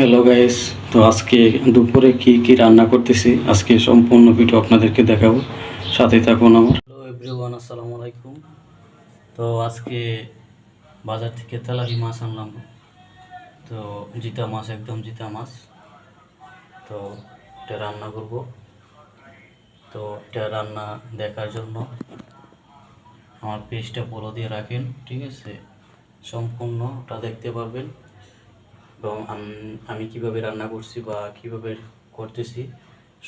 Hello guys, তো আজকে দুপুরে কি কি রান্না করতেছি আজকে সম্পূর্ণ ভিডিও আপনাদেরকে দেখাবো। সাথে থাকুন আমার। হ্যালো এভরিওয়ান, আসসালামু আলাইকুম। তো আজকে বাজার থেকে তেলাপি মাছ আনলাম। তো জিতা মাছ, একদম জিতা মাছ। তো এটা রান্না করব। তো এটা রান্না দেখার জন্য আমার পেজটা ফলো দিয়ে রাখেন, ঠিক আছে? সম্পূর্ণটা দেখতে পারবেন এবং আমি কিভাবে রান্না করছি বা কিভাবে করতেছি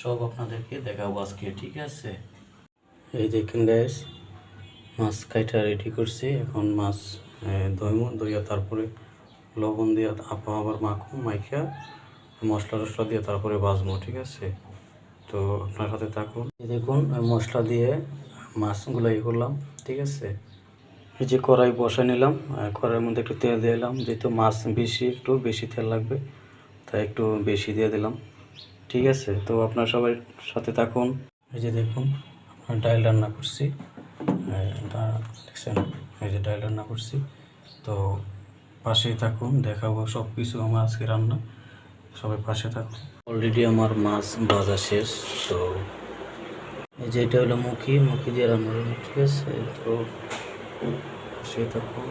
সব আপনাদেরকে দেখাবো আজকে, ঠিক আছে? এই দেখেন গাইস, মাছ কাইটা রেডি করছি। এখন মাছ দইয়া তারপরে লবণ দিয়ে আবার মাইখা মশলা টশলা দিয়ে তারপরে ভাজবো, ঠিক আছে? তো আপনার সাথে থাকুন। এই দেখুন, মশলা দিয়ে মাছগুলো করলাম, ঠিক আছে? এই যে কড়াই বসা নিলাম, কড়াইয়ের মধ্যে একটু তেল দিয়ে দিলাম, যেহেতু মাছ একটু বেশি তেল লাগবে তাই একটু বেশি দিয়ে দিলাম, ঠিক আছে? তো আপনার সবাই সাথে থাকুন। এই যে দেখুন, আপনার ডাল রান্না করছি, দেখছেন? এই যে ডাল রান্না করছি। তো পাশেই থাকুন, দেখাবো সব কিছু আমার আজকে রান্না, সবাই পাশে থাকুন। অলরেডি আমার মাছ ভাজা শেষ। তো এই যে এটা হলো মুখি দিয়ে রান্না করবো, ঠিক আছে? তো পাশেই থাকুন।